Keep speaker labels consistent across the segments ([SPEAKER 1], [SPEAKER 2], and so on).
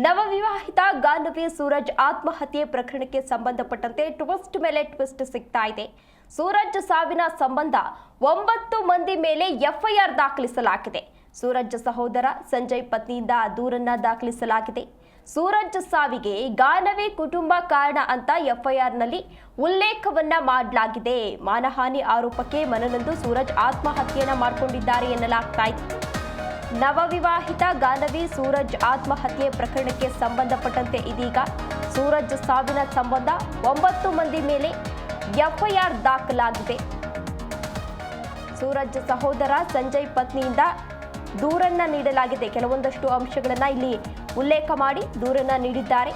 [SPEAKER 1] ನವವಿವಾಹಿತ ಗಾನವಿ ಸೂರಜ್ ಆತ್ಮಹತ್ಯೆ ಪ್ರಕರಣಕ್ಕೆ ಸಂಬಂಧಪಟ್ಟಂತೆ ಟ್ವಿಸ್ಟ್ ಮೇಲೆ ಟ್ವಿಸ್ಟ್ ಸಿಗ್ತಾ ಇದೆ. ಸೂರಜ್ ಸಾವಿನ ಸಂಬಂಧ 9 ಮಂದಿ ಮೇಲೆ ಎಫ್ಐಆರ್ ದಾಖಲಿಸಲಾಗಿದೆ. ಸೂರಜ್ ಸಹೋದರ ಸಂಜಯ್ ಪತ್ನಿಯಿಂದ ದೂರನ್ನ ದಾಖಲಿಸಲಾಗಿದೆ. ಸೂರಜ್ ಸಾವಿಗೆ ಗಾನವಿ ಕುಟುಂಬ ಕಾರಣ ಅಂತ ಎಫ್ಐಆರ್ನಲ್ಲಿ ಉಲ್ಲೇಖವನ್ನ ಮಾಡಲಾಗಿದೆ. ಮಾನಹಾನಿ ಆರೋಪಕ್ಕೆ ಮನನೊಂದು ಸೂರಜ್ ಆತ್ಮಹತ್ಯೆಯನ್ನ ಮಾಡಿಕೊಂಡಿದ್ದಾರೆ ಎನ್ನಲಾಗ್ತಾ ಇದೆ. ನವವಿವಾಹಿತ ಗಾನವಿ ಸೂರಜ್ ಆತ್ಮಹತ್ಯೆ ಪ್ರಕರಣಕ್ಕೆ ಸಂಬಂಧಪಟ್ಟಂತೆ ಇದೀಗ ಸೂರಜ್ ಸಾವಿನ ಸಂಬಂಧ 9 ಮಂದಿ ಮೇಲೆ ಎಫ್ಐಆರ್ ದಾಖಲಾಗಿದೆ. ಸೂರಜ್ ಸಹೋದರ ಸಂಜಯ್ ಪತ್ನಿಯಿಂದ ದೂರನ್ನ ನೀಡಲಾಗಿದೆ. ಕೆಲವೊಂದಷ್ಟು ಅಂಶಗಳನ್ನ ಇಲ್ಲಿ ಉಲ್ಲೇಖ ಮಾಡಿ ದೂರನ್ನ ನೀಡಿದ್ದಾರೆ.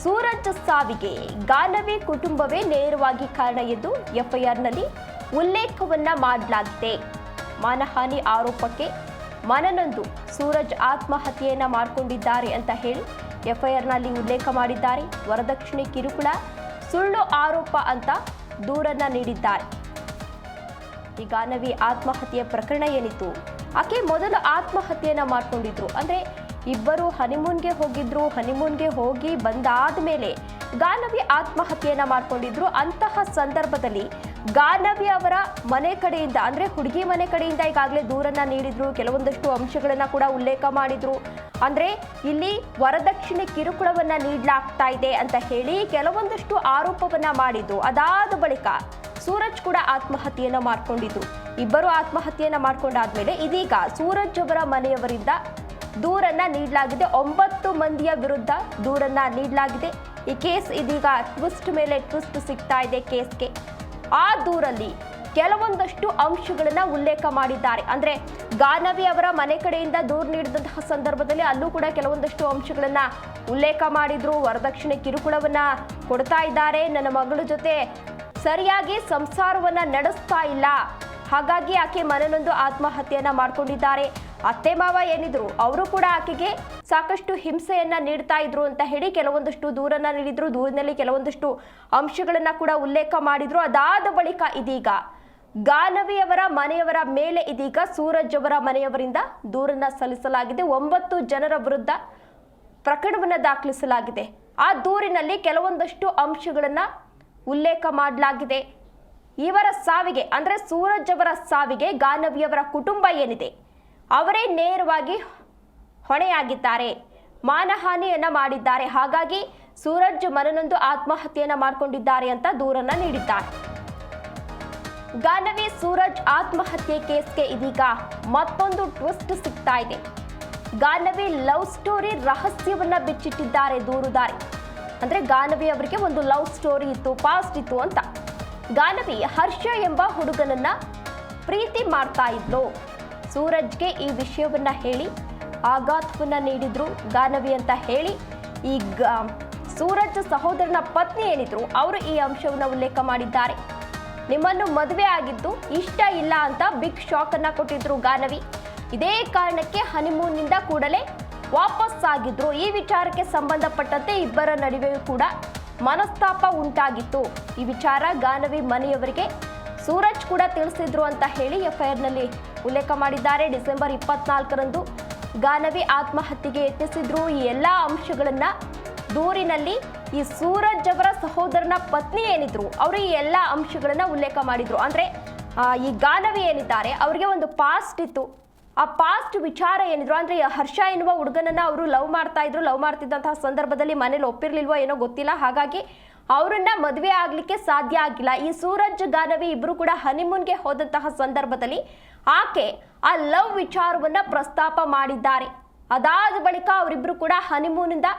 [SPEAKER 1] ಸೂರಜ್ ಸಾವಿಗೆ ಗಾನವಿ ಕುಟುಂಬವೇ ನೇರವಾಗಿ ಕಾರಣ ಎಂದು ಎಫ್ಐಆರ್ನಲ್ಲಿ ಉಲ್ಲೇಖವನ್ನ ಮಾಡಲಾಗಿದೆ. ಮಾನಹಾನಿ ಆರೋಪಕ್ಕೆ ಮನನೊಂದು ಸೂರಜ್ ಆತ್ಮಹತ್ಯೆಯನ್ನ ಮಾಡಿಕೊಂಡಿದ್ದಾರೆ ಅಂತ ಹೇಳಿ ಎಫ್ಐಆರ್ನಲ್ಲಿ ಉಲ್ಲೇಖ ಮಾಡಿದ್ದಾರೆ. ವರದಕ್ಷಿಣೆ ಕಿರುಕುಳ ಸುಳ್ಳು ಆರೋಪ ಅಂತ ದೂರನ್ನ ನೀಡಿದ್ದಾರೆ. ಈ ಗಾನವಿ ಆತ್ಮಹತ್ಯೆ ಪ್ರಕರಣ ಏನಿತ್ತು, ಆಕೆ ಮೊದಲು ಆತ್ಮಹತ್ಯೆಯನ್ನ ಮಾಡ್ಕೊಂಡಿದ್ರು. ಅಂದ್ರೆ ಇಬ್ಬರು ಹನಿಮೂನ್ಗೆ ಹೋಗಿದ್ರು. ಹನಿಮೂನ್ಗೆ ಹೋಗಿ ಬಂದಾದ ಮೇಲೆ ಗಾನವಿ ಆತ್ಮಹತ್ಯೆಯನ್ನ ಮಾಡ್ಕೊಂಡಿದ್ರು. ಅಂತಹ ಸಂದರ್ಭದಲ್ಲಿ ಗಾನವಿ ಅವರ ಮನೆ ಕಡೆಯಿಂದ ಅಂದ್ರೆ ಹುಡುಗಿ ಮನೆ ಕಡೆಯಿಂದ ಈಗಾಗಲೇ ದೂರನ್ನ ನೀಡಿದ್ರು. ಕೆಲವೊಂದಷ್ಟು ಅಂಶಗಳನ್ನ ಕೂಡ ಉಲ್ಲೇಖ ಮಾಡಿದ್ರು. ಅಂದ್ರೆ ಇಲ್ಲಿ ವರದಕ್ಷಿಣೆ ಕಿರುಕುಳವನ್ನ ನೀಡಲಾಗ್ತಾ ಇದೆ ಅಂತ ಹೇಳಿ ಕೆಲವೊಂದಷ್ಟು ಆರೋಪವನ್ನ ಮಾಡಿದ್ದು. ಅದಾದ ಬಳಿಕ ಸೂರಜ್ ಕೂಡ ಆತ್ಮಹತ್ಯೆಯನ್ನ ಮಾಡ್ಕೊಂಡಿದ್ರು. ಇಬ್ಬರು ಆತ್ಮಹತ್ಯೆಯನ್ನ ಮಾಡ್ಕೊಂಡಾದ್ಮೇಲೆ ಇದೀಗ ಸೂರಜ್ ಅವರ ಮನೆಯವರಿಂದ ದೂರನ್ನ ನೀಡಲಾಗಿದೆ. 9 ಮಂದಿಯ ವಿರುದ್ಧ ದೂರನ್ನ ನೀಡಲಾಗಿದೆ. ಈ ಕೇಸ್ ಇದೀಗ ಟ್ವಿಸ್ಟ್ ಮೇಲೆ ಟ್ವಿಸ್ಟ್ ಸಿಗ್ತಾ ಇದೆ ಕೇಸ್ಗೆ. ಆ ದೂರಲ್ಲಿ ಕೆಲವೊಂದಷ್ಟು ಅಂಶಗಳನ್ನ ಉಲ್ಲೇಖ ಮಾಡಿದ್ದಾರೆ. ಅಂದ್ರೆ ಗಾನವಿ ಅವರ ಮನೆ ಕಡೆಯಿಂದ ದೂರು ನೀಡಿದಂತಹ ಸಂದರ್ಭದಲ್ಲಿ ಅಲ್ಲೂ ಕೂಡ ಕೆಲವೊಂದಷ್ಟು ಅಂಶಗಳನ್ನ ಉಲ್ಲೇಖ ಮಾಡಿದ್ರು. ವರದಕ್ಷಿಣೆ ಕಿರುಕುಳವನ್ನ ಕೊಡ್ತಾ ಇದ್ದಾರೆ, ನನ್ನ ಮಗಳ ಜೊತೆ ಸರಿಯಾಗಿ ಸಂಸಾರವನ್ನ ನಡೆಸ್ತಾ ಇಲ್ಲ, ಹಾಗಾಗಿ ಆಕೆ ಮನನೊಂದು ಆತ್ಮಹತ್ಯೆಯನ್ನ ಮಾಡ್ಕೊಂಡಿದ್ದಾರೆ. ಅತ್ತೆ ಮಾವ ಏನಿದ್ರು ಅವರು ಕೂಡ ಆಕೆಗೆ ಸಾಕಷ್ಟು ಹಿಂಸೆಯನ್ನ ನೀಡ್ತಾ ಇದ್ರು ಅಂತ ಹೇಳಿ ಕೆಲವೊಂದಷ್ಟು ದೂರನ್ನ ನೀಡಿದ್ರು. ದೂರಿನಲ್ಲಿ ಕೆಲವೊಂದಷ್ಟು ಅಂಶಗಳನ್ನ ಕೂಡ ಉಲ್ಲೇಖ ಮಾಡಿದ್ರು. ಅದಾದ ಬಳಿಕ ಇದೀಗ ಗಾನವಿ ಅವರ ಮನೆಯವರ ಮೇಲೆ ಇದೀಗ ಸೂರಜ್ ಅವರ ಮನೆಯವರಿಂದ ದೂರನ್ನ ಸಲ್ಲಿಸಲಾಗಿದೆ. 9 ಜನರ ವಿರುದ್ಧ ಪ್ರಕರಣವನ್ನ ದಾಖಲಿಸಲಾಗಿದೆ. ಆ ದೂರಿನಲ್ಲಿ ಕೆಲವೊಂದಷ್ಟು ಅಂಶಗಳನ್ನ ಉಲ್ಲೇಖ ಮಾಡಲಾಗಿದೆ. ಇವರ ಸಾವಿಗೆ ಅಂದ್ರೆ ಸೂರಜ್ ಅವರ ಸಾವಿಗೆ ಗಾನವಿಯವರ ಕುಟುಂಬ ಏನಿದೆ ಅವರೇ ನೇರವಾಗಿ ಹೊಣೆಯಾಗಿದ್ದಾರೆ, ಮಾನಹಾನಿಯನ್ನ ಮಾಡಿದ್ದಾರೆ. ಹಾಗಾಗಿ ಸೂರಜ್ ಮನನೊಂದು ಆತ್ಮಹತ್ಯೆಯನ್ನ ಮಾಡಿಕೊಂಡಿದ್ದಾರೆ ಅಂತ ದೂರನ್ನ ನೀಡಿದ್ದಾರೆ. ಗಾನವಿ ಸೂರಜ್ ಆತ್ಮಹತ್ಯೆ ಕೇಸ್ಗೆ ಇದೀಗ ಮತ್ತೊಂದು ಟ್ವಿಸ್ಟ್ ಸಿಗ್ತಾ ಇದೆ. ಗಾನವಿ ಲವ್ ಸ್ಟೋರಿ ರಹಸ್ಯವನ್ನ ಬಿಚ್ಚಿಟ್ಟಿದ್ದಾರೆ ದೂರುದಾರಿ. ಅಂದ್ರೆ ಗಾನವಿ ಅವರಿಗೆ ಒಂದು ಲವ್ ಸ್ಟೋರಿ ಇತ್ತು, ಪಾಸ್ಟ್ ಇತ್ತು ಅಂತ. ಗಾನವಿ ಹರ್ಷ ಎಂಬ ಹುಡುಗನನ್ನ ಪ್ರೀತಿ ಮಾಡ್ತಾ ಇದ್ಲು. ಸೂರಜ್ಗೆ ಈ ವಿಷಯವನ್ನ ಹೇಳಿ ಆಘಾತವನ್ನ ನೀಡಿದ್ರು ಗಾನವಿ ಅಂತ ಹೇಳಿ ಈ ಸೂರಜ್ ಸಹೋದರನ ಪತ್ನಿ ಏನಿದ್ರು ಅವರು ಈ ಅಂಶವನ್ನ ಉಲ್ಲೇಖ ಮಾಡಿದ್ದಾರೆ. ನಿಮ್ಮನ್ನು ಮದುವೆ ಆಗಿದ್ದು ಇಷ್ಟ ಇಲ್ಲ ಅಂತ ಬಿಗ್ ಶಾಕ್ ಅನ್ನ ಕೊಟ್ಟಿದ್ರು ಗಾನವಿ. ಇದೇ ಕಾರಣಕ್ಕೆ ಹನಿಮೂನ್ನಿಂದ ಕೂಡಲೇ ವಾಪಸ್ ಆಗಿದ್ರು. ಈ ವಿಚಾರಕ್ಕೆ ಸಂಬಂಧಪಟ್ಟಂತೆ ಇಬ್ಬರ ನಡುವೆಯೂ ಕೂಡ ಮನಸ್ತಾಪ ಉಂಟಾಗಿತ್ತು. ಈ ವಿಚಾರ ಗಾನವಿ ಮನೆಯವರಿಗೆ ಸೂರಜ್ ಕೂಡ ತಿಳಿಸಿದ್ರು ಅಂತ ಹೇಳಿ ಎಫ್ಐಆರ್ನಲ್ಲಿ ಉಲ್ಲೇಖ ಮಾಡಿದ್ದಾರೆ. ಡಿಸೆಂಬರ್ 24ರಂದು ಗಾನವಿ ಆತ್ಮಹತ್ಯೆಗೆ ಯತ್ನಿಸಿದ್ರು. ಈ ಎಲ್ಲ ಅಂಶಗಳನ್ನ ದೂರಿನಲ್ಲಿ ಈ ಸೂರಜ್ ಅವರ ಸಹೋದರನ ಪತ್ನಿ ಏನಿದ್ರು ಅವರು ಈ ಎಲ್ಲ ಅಂಶಗಳನ್ನ ಉಲ್ಲೇಖ ಮಾಡಿದ್ರು. ಅಂದ್ರೆ ಈ ಗಾನವಿ ಏನಿದ್ದಾರೆ ಅವರಿಗೆ ಒಂದು ಪಾಸ್ಟ್ ಇತ್ತು. ಆ ಪಾಸ್ಟ್ ವಿಚಾರ ಏನಿದ್ರು ಅಂದ್ರೆ ಹರ್ಷ ಎನ್ನುವ ಹುಡುಗನನ್ನ ಅವರು ಲವ್ ಮಾಡ್ತಾ ಇದ್ರು. ಲವ್ ಮಾಡ್ತಿದ್ದಂತಹ ಸಂದರ್ಭದಲ್ಲಿ ಮನೇಲಿ ಒಪ್ಪಿರ್ಲಿಲ್ವೋ ಏನೋ ಗೊತ್ತಿಲ್ಲ. ಹಾಗಾಗಿ ಅವರನ್ನ ಮದುವೆ ಆಗ್ಲಿಕ್ಕೆ ಸಾಧ್ಯ ಆಗಿಲ್ಲ. ಈ ಸೂರಜ್ ಗಾನವಿ ಇಬ್ರು ಕೂಡ ಹನಿಮೂನ್ಗೆ ಹೋದಂತಹ ಸಂದರ್ಭದಲ್ಲಿ ಆಕೆ ಆ ಲವ್ ವಿಚಾರವನ್ನ ಪ್ರಸ್ತಾಪ ಮಾಡಿದ್ದಾರೆ. ಅದಾದ ಬಳಿಕ ಅವರಿಬ್ರು ಕೂಡ ಹನಿಮೂನಿಂದ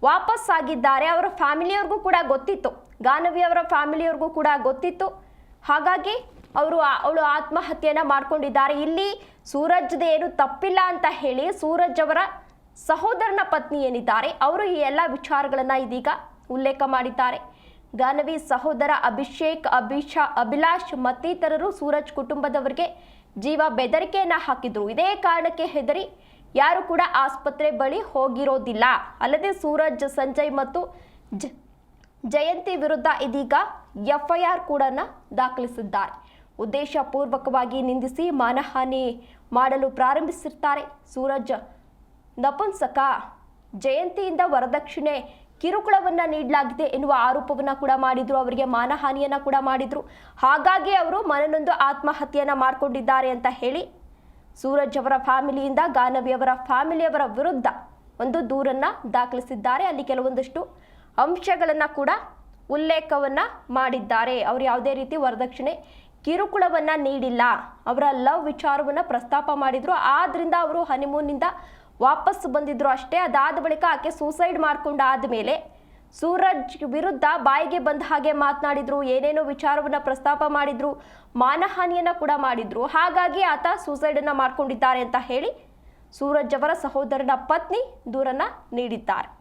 [SPEAKER 1] ವಾಪಸ್ ಆಗಿದ್ದಾರೆ. ಅವರ ಫ್ಯಾಮಿಲಿಯವ್ರಿಗೂ ಕೂಡ ಗೊತ್ತಿತ್ತು, ಗಾನವಿ ಅವರ ಫ್ಯಾಮಿಲಿಯವ್ರಿಗೂ ಕೂಡ ಗೊತ್ತಿತ್ತು. ಹಾಗಾಗಿ ಅವಳು ಆತ್ಮಹತ್ಯೆಯನ್ನ ಮಾಡ್ಕೊಂಡಿದ್ದಾರೆ. ಇಲ್ಲಿ ಸೂರಜ್ದ ಏನು ತಪ್ಪಿಲ್ಲ ಅಂತ ಹೇಳಿ ಸೂರಜ್ ಅವರ ಸಹೋದರನ ಪತ್ನಿ ಏನಿದ್ದಾರೆ ಅವರು ಈ ಎಲ್ಲ ವಿಚಾರಗಳನ್ನ ಇದೀಗ ಉಲ್ಲೇಖ ಮಾಡಿದ್ದಾರೆ. ಗಾನವಿ ಸಹೋದರ ಅಭಿಷೇಕ್, ಅಭಿಲಾಷ್ ಮತ್ತಿತರರು ಸೂರಜ್ ಕುಟುಂಬದವರಿಗೆ ಜೀವ ಬೆದರಿಕೆಯನ್ನ ಹಾಕಿದ್ರು. ಇದೇ ಕಾರಣಕ್ಕೆ ಹೆದರಿ ಯಾರು ಕೂಡ ಆಸ್ಪತ್ರೆ ಬಳಿ ಹೋಗಿರೋದಿಲ್ಲ. ಅಲ್ಲದೆ ಸೂರಜ್, ಸಂಜಯ್ ಮತ್ತು ಜಯಂತಿ ವಿರುದ್ಧ ಇದೀಗ ಎಫ್ಐಆರ್ ಕೂಡ ದಾಖಲಿಸಿದ್ದಾರೆ. ಉದ್ದೇಶಪೂರ್ವಕವಾಗಿ ನಿಂದಿಸಿ ಮಾನಹಾನಿ ಮಾಡಲು ಪ್ರಾರಂಭಿಸಿರ್ತಾರೆ. ಸೂರಜ್ ನಪುಂಸಕ, ಜಯಂತಿಯಿಂದ ವರದಕ್ಷಿಣೆ ಕಿರುಕುಳವನ್ನ ನೀಡಲಾಗಿದೆ ಎನ್ನುವ ಆರೋಪವನ್ನ ಕೂಡ ಮಾಡಿದ್ರು. ಅವರಿಗೆ ಮಾನಹಾನಿಯನ್ನ ಕೂಡ ಮಾಡಿದ್ರು. ಹಾಗಾಗಿ ಅವರು ಮನನೊಂದು ಆತ್ಮಹತ್ಯೆಯನ್ನ ಮಾಡಿಕೊಂಡಿದ್ದಾರೆ ಅಂತ ಹೇಳಿ ಸೂರಜ್ ಅವರ ಫ್ಯಾಮಿಲಿಯಿಂದ ಗಾನವಿ ಅವರ ಫ್ಯಾಮಿಲಿಯವರ ವಿರುದ್ಧ ಒಂದು ದೂರನ್ನ ದಾಖಲಿಸಿದ್ದಾರೆ. ಅಲ್ಲಿ ಕೆಲವೊಂದಷ್ಟು ಅಂಶಗಳನ್ನ ಕೂಡ ಉಲ್ಲೇಖವನ್ನ ಮಾಡಿದ್ದಾರೆ. ಅವರು ಯಾವುದೇ ರೀತಿ ವರದಕ್ಷಿಣೆ ಕಿರುಕುಳವನ್ನ ನೀಡಿಲ್ಲ, ಅವರ ಲವ್ ವಿಚಾರವನ್ನ ಪ್ರಸ್ತಾಪ ಮಾಡಿದ್ರು. ಆದ್ರಿಂದ ಅವರು ಹನಿಮೂನ್ನಿಂದ ವಾಪಸ್ ಬಂದಿದ್ರು ಅಷ್ಟೇ. ಅದಾದ ಬಳಿಕ ಆಕೆ ಸೂಸೈಡ್ ಮಾಡ್ಕೊಂಡಾದ ಮೇಲೆ ಸೂರಜ್ ವಿರುದ್ಧ ಬಾಯಿಗೆ ಬಂದ ಹಾಗೆ ಮಾತನಾಡಿದ್ರು, ಏನೇನೋ ವಿಚಾರವನ್ನ ಪ್ರಸ್ತಾಪ ಮಾಡಿದ್ರು, ಮಾನಹಾನಿಯನ್ನ ಕೂಡ ಮಾಡಿದ್ರು. ಹಾಗಾಗಿ ಆತ ಸೂಸೈಡನ್ನು ಮಾಡ್ಕೊಂಡಿದ್ದಾರೆ ಅಂತ ಹೇಳಿ ಸೂರಜ್ ಅವರ ಸಹೋದರನ ಪತ್ನಿ ದೂರನ್ನ ನೀಡಿದ್ದಾರೆ.